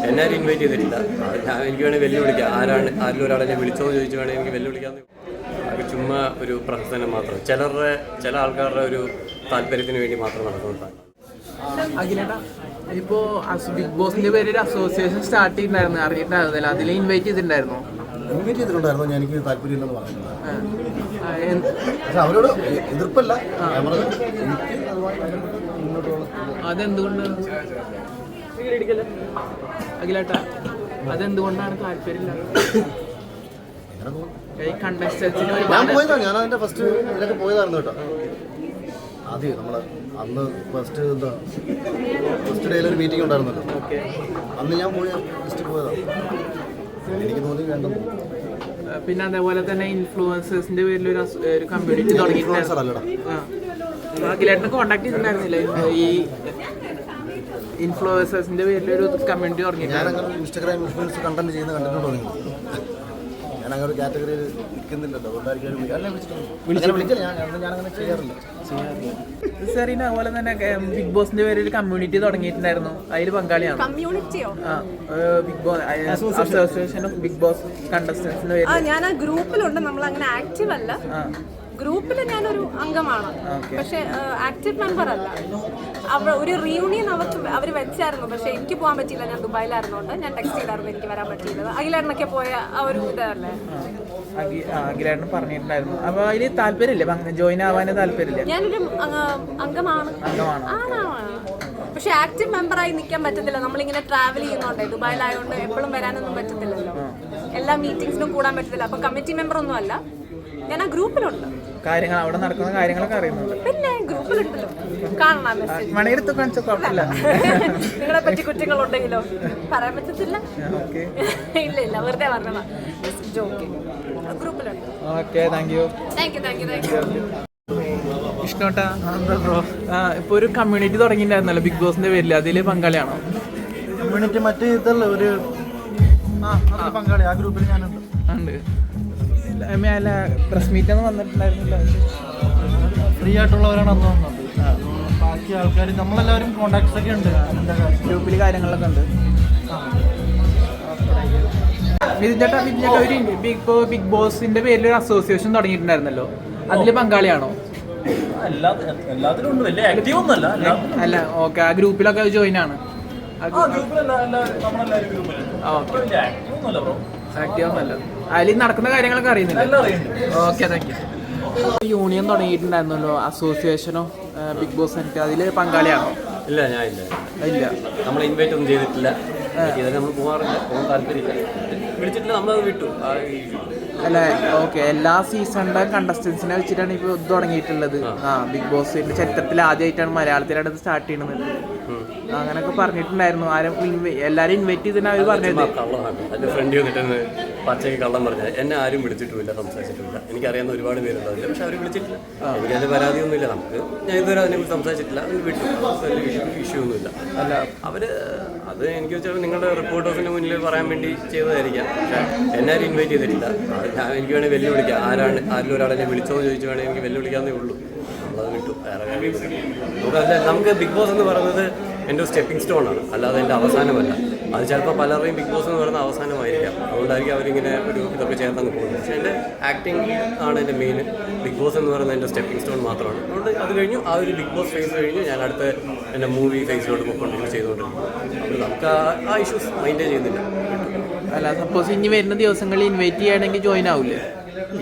എന്നാരും invite ചെയ്തിട്ടില്ല. എനിക്ക് വേണമെങ്കിൽ വെല്ലുവിളിക്കാം. ആരിലും ഒരാളെ വിളിച്ചോ എന്ന് ചോദിച്ചു വേണമെങ്കിൽ എനിക്ക് വെല്ലുവിളിക്കാമെന്ന്. അത് ചുമ്മാ ഒരു പ്രഹസനം മാത്രം, ചില ആൾക്കാരുടെ ഒരു താല്പര്യത്തിന് വേണ്ടി മാത്രം നടക്കുന്നതാണ്. അഖിലേട്ടാ, ഇപ്പോ ബിഗ് ബോസിന്റെ പേര് ഒരു അസോസിയേഷൻ സ്റ്റാർട്ട് ചെയ്തിട്ടുണ്ടായിരുന്നു, അറിഞ്ഞിട്ടുണ്ടായിരുന്നില്ല. അതിൽ ഇൻവൈറ്റ് ചെയ്തിട്ടുണ്ടായിരുന്നു. എനിക്ക് താല്പര്യമില്ലെന്ന് പറഞ്ഞിട്ടുണ്ട്. പക്ഷെ അവരോട് എതിർപ്പല്ല, അതെന്തുകൊണ്ട് അഖിലേട്ടാ, അതെന്തുകൊണ്ടാണ് താല്പര്യമില്ല? ഞാൻ അതിന്റെ ഫസ്റ്റ് ഇതിലൊക്കെ പോയതായിരുന്നു കേട്ടോ. ആദ്യം നമ്മള് അന്ന് ഫസ്റ്റ് ഡേയിലൊരു മീറ്റിംഗ് ഉണ്ടായിരുന്നല്ലോ, അന്ന് ഞാൻ ജസ്റ്റ് പോയതാണ്. എനിക്ക് തോന്നി വേണ്ടെന്ന്. പിന്നെ അതേപോലെ തന്നെ ഇൻഫ്ലുവൻസേഴ്സിന്റെ പേരിൽ ഒരു കമ്മ്യൂണിറ്റി തുടങ്ങിയിട്ടുണ്ടായിരുന്നു. അഖിലേട്ടനെ കോണ്ടാക്ട് ചെയ്തിട്ടുണ്ടായിരുന്നില്ല ഈ ഇൻഫ്ലുവൻസേഴ്സിന്റെ പേരിൽ ഒരു കമ്മ്യൂണിറ്റി തുടങ്ങിയിട്ടുണ്ട്. ഞാൻ ഇൻസ്റ്റാഗ്രാം ഇൻഫ്ലുവൻസ് കണ്ടന്റ് ചെയ്യുന്ന കണ്ടിട്ടുണ്ടോ നിങ്ങൾ? ഞാൻ അങ്ങനെ ഒരു കാറ്റഗറിയിൽ നിൽക്കുന്നില്ലല്ലോ, അതുകൊണ്ടായിരിക്കും ഞാനങ്ങനെ ചെയ്യാറില്ല. സെറീന, അതുപോലെ തന്നെ ബിഗ് ബോസിന്റെ പേരിൽ ഒരു കമ്മ്യൂണിറ്റി തുടങ്ങിയിട്ടുണ്ടായിരുന്നു, അതിൽ പങ്കാളിയാണ്. Bigg Boss association of Bigg Boss കണ്ടസ്റ്റൻസിന്റെ പേര്. ഞാൻ ആ ഗ്രൂപ്പിലുണ്ട്. നമ്മൾ അങ്ങനെ ആക്റ്റീവ് അല്ല. ഗ്രൂപ്പിൽ ഞാനൊരു അംഗമാണ്, പക്ഷെ ആക്റ്റീവ് മെമ്പർ അല്ല. ഒരു റീയൂണിയൻ അവർ വെച്ചായിരുന്നു, പക്ഷെ എനിക്ക് പോകാൻ പറ്റിയില്ല. ഞാൻ ദുബായിലായിരുന്നോണ്ട് ഞാൻ ടെക്സ്റ്റ് ചെയ്തായിരുന്നു എനിക്ക് വരാൻ പറ്റിയില്ല. അഖിലേട്ടനൊക്കെ പോയ ആ ഒരു ഇതല്ലേ. അഖിലേട്ടൻ പറഞ്ഞിട്ടുണ്ടായിരുന്നു. അപ്പൊ അതിന് താല്പര്യമില്ല, ജോയിൻ ആവാന് താല്പര്യമില്ല. ഞാനൊരു അംഗമാണ്, പക്ഷെ ആക്റ്റീവ് മെമ്പറായി നിൽക്കാൻ പറ്റത്തില്ല. നമ്മളിങ്ങനെ ട്രാവൽ ചെയ്യുന്നോണ്ടേ, ദുബായിലായതുകൊണ്ട് എപ്പോഴും വരാനൊന്നും പറ്റത്തില്ലല്ലോ, എല്ലാ മീറ്റിംഗ്സിനും കൂടാൻ പറ്റത്തില്ല. അപ്പൊ കമ്മിറ്റി മെമ്പർ ഒന്നും അല്ല, ഞാൻ ആ ഗ്രൂപ്പിലുണ്ട്. കാര്യങ്ങൾ അവിടെ നടക്കുന്ന കാര്യങ്ങളൊക്കെ അറിയുന്നുണ്ട്. പിന്നെ ഗ്രൂപ്പിലുണ്ടല്ലോ, കാണണം. മണിയെടുത്ത് കാണിച്ച കുഴപ്പമില്ല. നിങ്ങളെ പറ്റി കുറ്റങ്ങളുണ്ടെങ്കിലോ പറയാൻ പറ്റത്തില്ല. ഇല്ല, വെറുതെ പറഞ്ഞതാ, ഗ്രൂപ്പിലുണ്ട്. Okay, thank you. ഇഷ്ടോട്ടാ, ഇപ്പൊ ഒരു കമ്മ്യൂണിറ്റി തുടങ്ങിയിട്ടുണ്ടായിരുന്നല്ലോ ബിഗ് ബോസിന്റെ പേരിൽ, അതില് പങ്കാളിയാണോ? കമ്മ്യൂണിറ്റി മറ്റേ ഇതല്ല, ഒരു പങ്കാളി ആ ഗ്രൂപ്പിൽ ഞാനുണ്ട്. ഉണ്ട്. അല്ല, പ്രസ് മീറ്റ് ഒന്നും വന്നിട്ടുണ്ടായിരുന്നില്ല. ഫ്രീ ആയിട്ടുള്ളവരാണ് അന്ന് വന്നത്. ബാക്കി ആൾക്കാർ നമ്മളെല്ലാവരും കോണ്ടാക്ട്സ് ഒക്കെ ഉണ്ട്, ഗ്രൂപ്പിൽ കാര്യങ്ങളൊക്കെ ഉണ്ട്. വിജിഞ്ചേട്ടാ, ഒരു ബിഗ് ബോസിന്റെ പേരിൽ ഒരു അസോസിയേഷൻ തുടങ്ങിയിട്ടുണ്ടായിരുന്നല്ലോ, അതില് പങ്കാളിയാണോ? എല്ലാത്തിലും ഉണ്ട്, വലിയ ആക്റ്റീവ് ഒന്നുമല്ല. അല്ല, ഓക്കെ, ആ ഗ്രൂപ്പിലൊക്കെ ജോയിൻ ആണ്. ആക്റ്റീവ് ഒന്നല്ല, അതിൽ നടക്കുന്ന കാര്യങ്ങളൊക്കെ അറിയുന്നില്ല. Okay, thank you. യൂണിയൻ തുടങ്ങിയിട്ടുണ്ടായിരുന്നല്ലോ, അസോസിയേഷനോ ബിഗ് ബോസ്, അതിൽ പങ്കാളിയാണോ? ഇല്ല, ഞാൻ ഇല്ല. നമ്മൾ ഇൻവൈറ്റ് ഒന്നും ചെയ്തിട്ടില്ല. നമ്മൾ പോകാറില്ല, പോകാൻ താല്പര്യമില്ല. വിളിച്ചിട്ടില്ല, നമ്മളത് വിട്ടു. അല്ല, ഓക്കെ, എല്ലാ സീസണിലെ കണ്ടസ്റ്റൻസിനെ വെച്ചിട്ടാണ് ഇപ്പോൾ ഇത് തുടങ്ങിയിട്ടുള്ളത്. ബിഗ് ബോസിന്റെ ചരിത്രത്തിൽ ആദ്യമായിട്ടാണ് മലയാളത്തിലാണ് ഇത് സ്റ്റാർട്ട് ചെയ്യുന്നത്. അങ്ങനെയൊക്കെ പറഞ്ഞിട്ടുണ്ടായിരുന്നു. എല്ലാരും ഇൻവൈറ്റ് ചെയ്തിട്ട് അവർ പറഞ്ഞത്. എൻ്റെ ഫ്രണ്ട് വന്നിട്ട് പച്ചയ്ക്ക് കള്ളം പറഞ്ഞത്. എന്നെ ആരും വിളിച്ചിട്ടുമില്ല, സംസാരിച്ചിട്ടുമില്ല. എനിക്കറിയാവുന്ന ഒരുപാട് പേരുണ്ടാവില്ല, പക്ഷെ അവർ വിളിച്ചിട്ടില്ല. എനിക്കതിന് പരാതിയൊന്നുമില്ല. ഞാൻ ഇതുവരെ അതിനെക്കുറിച്ച് സംസാരിച്ചിട്ടില്ല. അതിന് വിട്ടു, ഇഷ്യൂ ഒന്നുമില്ല. അല്ല, അത് എനിക്ക് വെച്ചാൽ നിങ്ങളുടെ റിപ്പോർട്ടേഴ്സിന് മുന്നിൽ പറയാൻ വേണ്ടി ചെയ്തതായിരിക്കാം. പക്ഷെ എന്നാരും ഇൻവൈറ്റ് ചെയ്തിട്ടില്ല. എനിക്ക് വേണമെങ്കിൽ വെല്ലുവിളിക്കാം. ആരിലും ഒരാളെ വിളിച്ചോ എന്ന് ചോദിച്ചു വേണമെങ്കിൽ എനിക്ക് വെല്ലുവിളിക്കാവുന്നേ ഉള്ളൂ. നമ്മളത് വിട്ടു, വേറെ കാര്യം. നമുക്ക് ബിഗ് ബോസ് എന്ന് പറയുന്നത് എൻ്റെ ഒരു സ്റ്റെപ്പിംഗ് സ്റ്റോൺ ആണ്, അല്ലാതെ എൻ്റെ അവസാനമല്ല. അത് ചിലപ്പോൾ പലരുടെയും ബിഗ് ബോസ് എന്ന് പറയുന്ന അവസാനമായിരിക്കാം. അതുകൊണ്ടായിരിക്കും അവരിങ്ങനെ ഒരു ഇതൊക്കെ ചേർത്തങ്ങ് പോകുന്നത്. പക്ഷേ എൻ്റെ ആക്ടിങ് ആണ് എൻ്റെ മെയിൻ. ബിഗ് ബോസ് എന്ന് പറയുന്നത് എൻ്റെ സ്റ്റെപ്പിംഗ് സ്റ്റോൺ മാത്രമാണ്. അതുകൊണ്ട് അത് കഴിഞ്ഞു, ആ ഒരു ബിഗ് ബോസ് ഫേസ് കഴിഞ്ഞ് ഞാൻ അടുത്ത എൻ്റെ മൂവി ഫേസിലോട്ട് കണ്ടിന്യൂ ചെയ്തുകൊണ്ടിരിക്കും. അപ്പോൾ നമുക്ക് ആ ഇഷ്യൂസ് മൈൻഡ് ചെയ്യുന്നില്ല. അല്ല, സപ്പോസ് ഇനി വരുന്ന ദിവസങ്ങളിൽ ഇൻവൈറ്റ് ചെയ്യുകയാണെങ്കിൽ ജോയിൻ ആവില്ലേ?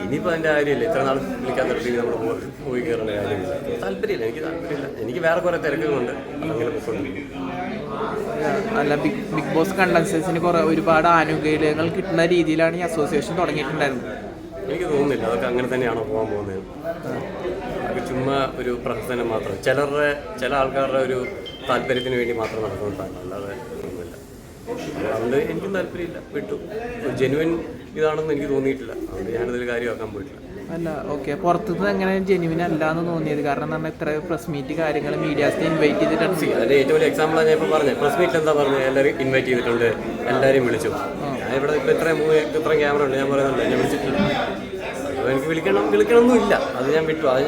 ഇനിയിപ്പോൾ അതിൻ്റെ കാര്യമില്ല. ഇത്ര നാൾ വിളിക്കാത്തിടത്തേക്ക് നമ്മൾ പോയി കയറേണ്ട കാര്യമില്ല. താല്പര്യമില്ല, എനിക്ക് താല്പര്യമില്ല. എനിക്ക് വേറെ കുറേ തിരക്കുകളുണ്ട്, അതങ്ങനെ പോയിക്കൊണ്ടിരിക്കും. അല്ല, ബിഗ് ബോസ് കണ്ടസ്റ്റൻസിന് ഒരുപാട് ആനുകൂല്യങ്ങൾ കിട്ടുന്ന രീതിയിലാണ് ഈ അസോസിയേഷൻ തുടങ്ങിയിട്ടുണ്ടായിരുന്നത്. എനിക്ക് തോന്നുന്നില്ല അതൊക്കെ അങ്ങനെ തന്നെയാണോ പോകാൻ പോകുന്നത്. അതൊക്കെ ചുമ്മാ ഒരു പ്രഹസനം മാത്രം, ചില ആൾക്കാരുടെ ഒരു താല്പര്യത്തിന് വേണ്ടി മാത്രം നടക്കുന്നതാണ്, അല്ലാതെ ഒന്നുമില്ല. അതുകൊണ്ട് എനിക്കും താല്പര്യമില്ല, വിട്ടു. ജെന്യുവൻ ഇതാണെന്ന് എനിക്ക് തോന്നിയിട്ടില്ല. അതുകൊണ്ട് ഞാനതിൽ കാര്യമാക്കാൻ പോയിട്ടില്ല. അല്ല, ഓക്കെ, പുറത്തുനിന്ന് എങ്ങനെ ജെന്യുവിൻ അല്ല എന്ന് തോന്നിയത്? കാരണം എന്ന് പറഞ്ഞാൽ ഇത്ര പ്രസ് മീറ്റ് കാര്യങ്ങൾ മീഡിയാസിനെ ഇൻവൈറ്റ് ചെയ്തിട്ടാണ്. അതിൻ്റെ ഏറ്റവും വലിയ എക്സാമ്പിളാണ് ഞാൻ ഇപ്പോൾ പറഞ്ഞത്. പ്രസ് മീറ്റിൽ എന്താ പറഞ്ഞത്? എല്ലാവരും ഇൻവൈറ്റ് ചെയ്തിട്ടുണ്ട്, എല്ലാവരെയും വിളിച്ചു. ഞാൻ ഇവിടെ ഇപ്പോൾ ഇത്രയും ക്യാമറ ഉണ്ട്, ഞാൻ പറയുന്നുണ്ട്, എന്നെ വിളിച്ചിട്ടില്ല. അപ്പോൾ എനിക്ക് വിളിക്കണമെന്നില്ല. അത് ഞാൻ വിട്ടു. അത്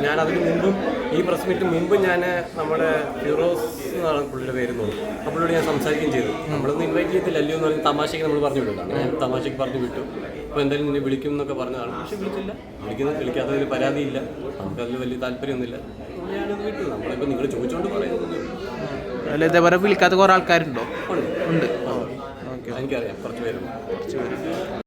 ഞാൻ അതിന് മുമ്പും, ഈ പ്രസ് മീറ്റിന് മുമ്പ് ഞാൻ നമ്മുടെ ഫിറോസ് എന്നാണ് പുള്ളിയുടെ പേര് തോന്നുന്നു, ആ പുള്ളിയോട് ഞാൻ സംസാരിക്കുകയും ചെയ്തു. നമ്മളൊന്നും ഇൻവൈറ്റ് വിളിക്കത്തില്ല അല്ലയോ എന്ന് പറഞ്ഞ് തമാശയ്ക്ക് നമ്മൾ പറഞ്ഞു വിടും. അങ്ങനെ തമാശയ്ക്ക് പറഞ്ഞു വിട്ടു. അപ്പോൾ എന്തായാലും നിന്നെ വിളിക്കും എന്നൊക്കെ പറഞ്ഞതാണ്. പക്ഷെ വിളിക്കാത്തതിന് പരാതിയില്ല, നമുക്കതിൽ വലിയ താല്പര്യമൊന്നുമില്ല. ഞാനത് വിട്ടു. നമ്മളിപ്പോൾ നിങ്ങൾ ചോദിച്ചുകൊണ്ട് പറയുന്നത് അല്ല, ഇതേപോലെ വിളിക്കാത്ത കുറേ ആൾക്കാരുണ്ടോ? ഉണ്ട്. ഉണ്ട്. എനിക്കറിയാം, കുറച്ച് പേരുണ്ട്.